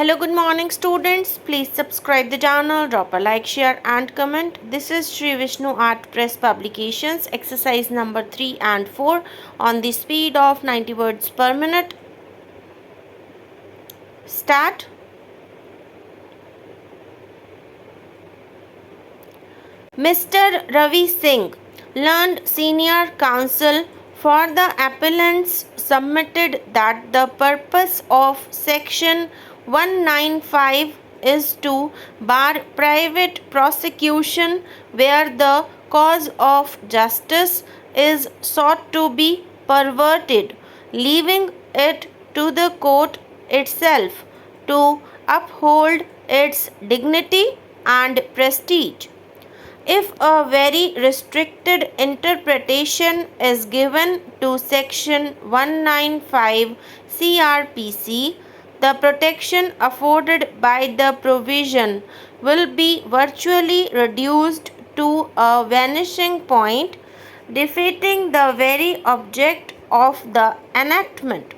Hello, good morning students. Please subscribe the channel, drop a like, share and comment. This is Shree Vishnu Art Press Publications, exercise number 3 and 4 on the speed of 90 words per minute. Start. Mr. Ravi Singh, learned senior counsel for the appellants, submitted that the purpose of section 195 is to bar private prosecution where the cause of justice is sought to be perverted, leaving it to the court itself to uphold its dignity and prestige. If a very restricted interpretation is given to section 195 CRPC, the protection afforded by the provision will be virtually reduced to a vanishing point, defeating the very object of the enactment.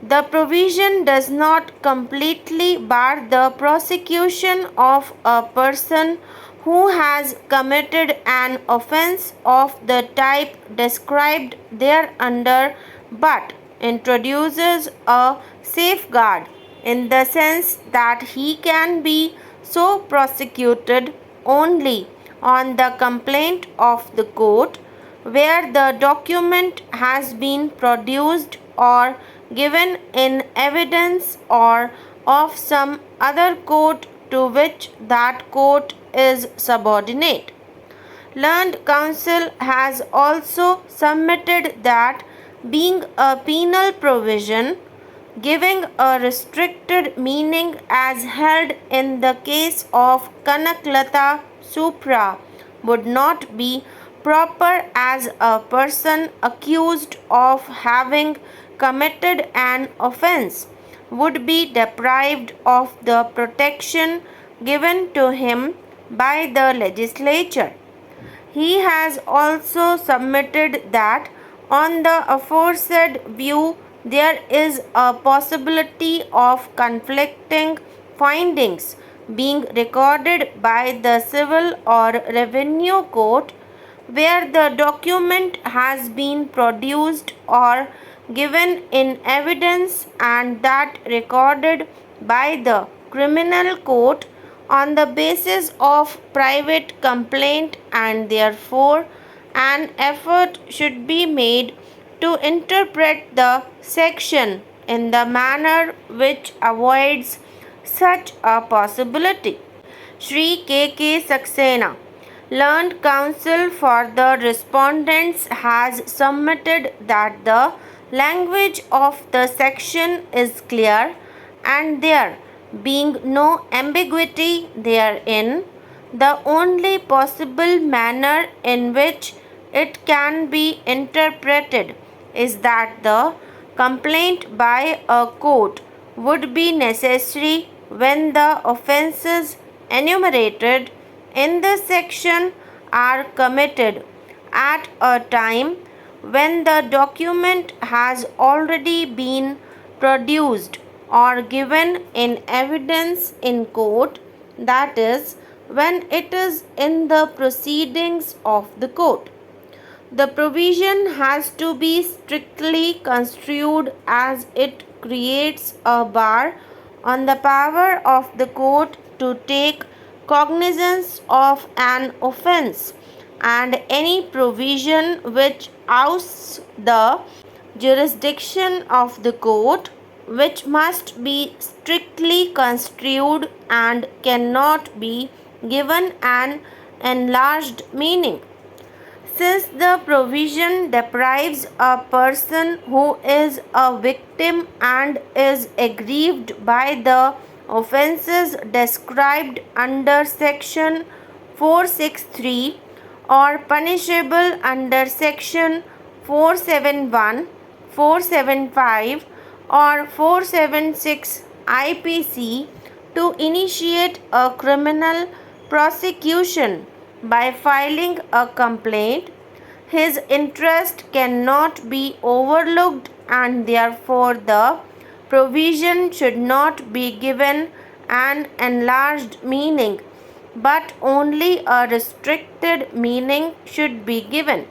The provision does not completely bar the prosecution of a person who has committed an offence of the type described thereunder, but introduces a safeguard in the sense that he can be so prosecuted only on the complaint of the court where the document has been produced or given in evidence or of some other court to which that court is subordinate. Learned counsel has also submitted that being a penal provision giving a restricted meaning as held in the case of Kanaklata Supra would not be proper as a person accused of having committed an offence would be deprived of the protection given to him by the legislature. He has also submitted that on the aforesaid view there is a possibility of conflicting findings being recorded by the civil or revenue court where the document has been produced or given in evidence and that recorded by the criminal court on the basis of private complaint, and therefore an effort should be made to interpret the section in the manner which avoids such a possibility. Shree K.K. Saxena, learned counsel for the respondents, has submitted that the language of the section is clear and there being no ambiguity therein, the only possible manner in which it can be interpreted is that the complaint by a court would be necessary when the offences enumerated in the section are committed at a time when the document has already been produced or given in evidence in court, that is, when it is in the proceedings of the court. The provision has to be strictly construed as it creates a bar on the power of the court to take cognizance of an offence, and any provision which ousts the jurisdiction of the court, which must be strictly construed and cannot be given an enlarged meaning. Since the provision deprives a person who is a victim and is aggrieved by the offences described under section 463 or punishable under section 471, 475 or 476 IPC to initiate a criminal prosecution by filing a complaint, his interest cannot be overlooked and therefore the provision should not be given an enlarged meaning, but only a restricted meaning should be given.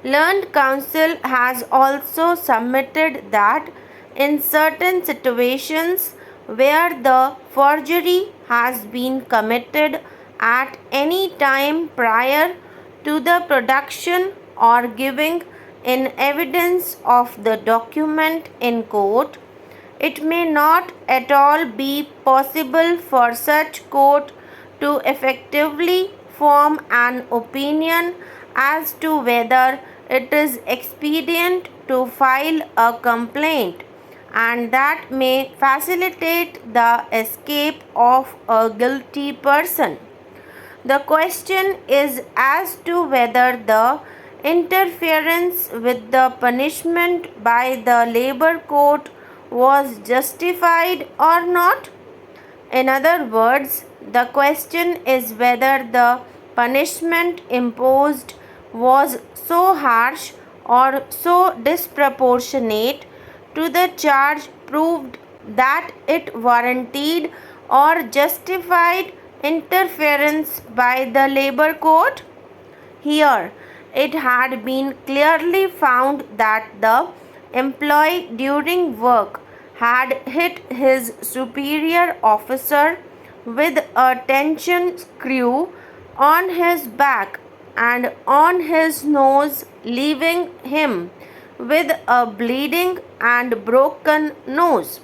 Learned Counsel has also submitted that in certain situations where the forgery has been committed at any time prior to the production or giving in evidence of the document in court, it may not at all be possible for such court to effectively form an opinion as to whether it is expedient to file a complaint, and that may facilitate the escape of a guilty person. The question is as to whether the interference with the punishment by the labor court was justified or not. In other words, the question is whether the punishment imposed was so harsh or so disproportionate to the charge proved that it warranted or justified interference by the labor court. Here, it had been clearly found that the employee during work had hit his superior officer with a tension screw on his back and on his nose, leaving him with a bleeding and broken nose.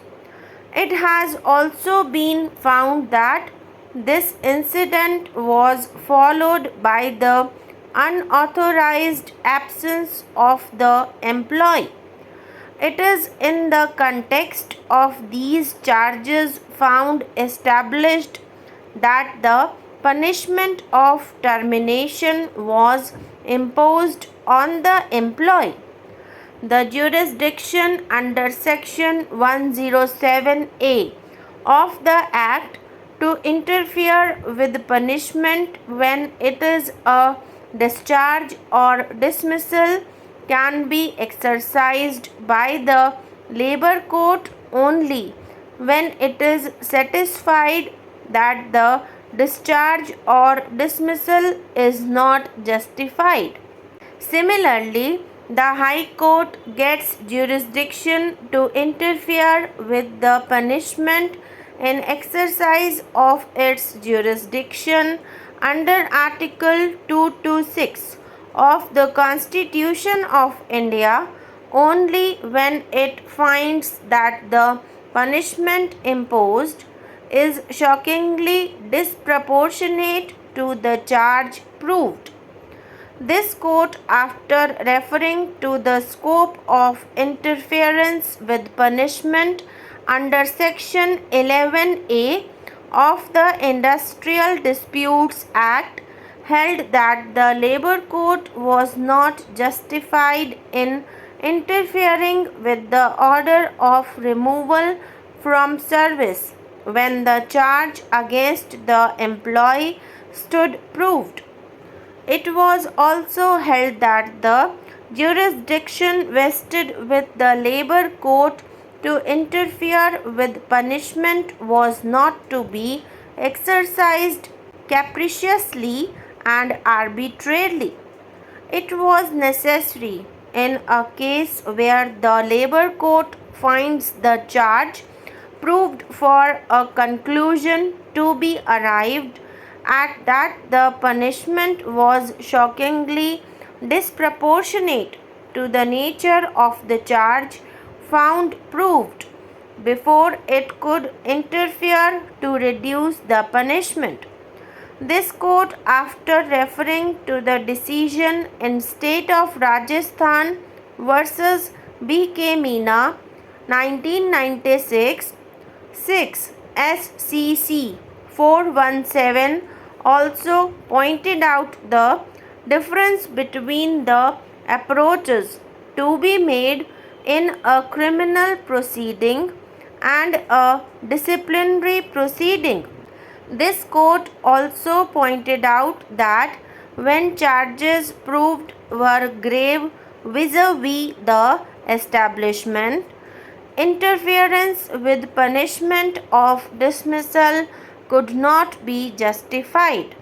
It has also been found that this incident was followed by the unauthorized absence of the employee. It is in the context of these charges found established that the punishment of termination was imposed on the employee. The jurisdiction under Section 107A of the Act to interfere with punishment when it is a discharge or dismissal can be exercised by the labor court only when it is satisfied that the discharge or dismissal is not justified. Similarly, the High Court gets jurisdiction to interfere with the punishment in exercise of its jurisdiction under Article 226 of the Constitution of India only when it finds that the punishment imposed is shockingly disproportionate to the charge proved. This court, after referring to the scope of interference with punishment under Section 11A of the Industrial Disputes Act, held that the labor court was not justified in interfering with the order of removal from service when the charge against the employee stood proved. It was also held that the jurisdiction vested with the labor court to interfere with punishment was not to be exercised capriciously and arbitrarily. It was necessary in a case where the labor court finds the charge proved for a conclusion to be arrived at that the punishment was shockingly disproportionate to the nature of the charge found proved before it could interfere to reduce the punishment. This court, after referring to the decision in State of Rajasthan versus B.K. Meena, 1996, 6 SCC 417, also pointed out the difference between the approaches to be made in a criminal proceeding and a disciplinary proceeding. This court also pointed out that when charges proved were grave vis-a-vis the establishment, interference with punishment of dismissal could not be justified.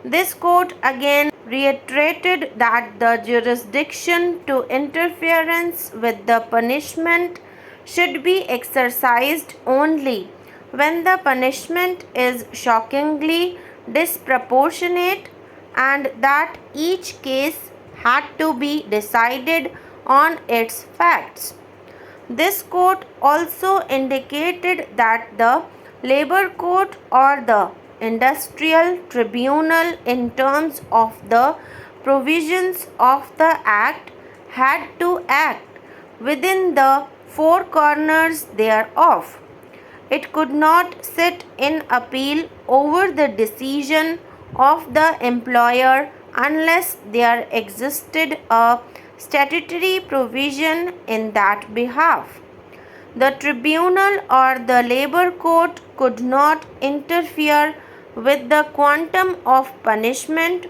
This court again reiterated that the jurisdiction to interference with the punishment should be exercised only when the punishment is shockingly disproportionate and that each case had to be decided on its facts. This court also indicated that the labor court or the industrial tribunal, in terms of the provisions of the act, had to act within the four corners thereof. It could not sit in appeal over the decision of the employer unless there existed a statutory provision in that behalf. The tribunal or the labor court could not interfere with the quantum of punishment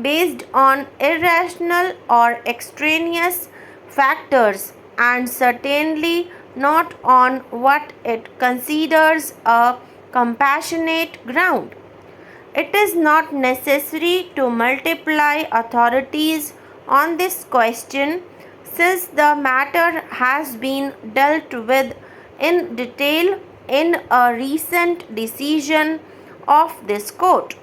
based on irrational or extraneous factors, and certainly not on what it considers a compassionate ground. It is not necessary to multiply authorities on this question, since the matter has been dealt with in detail in a recent decision of this court.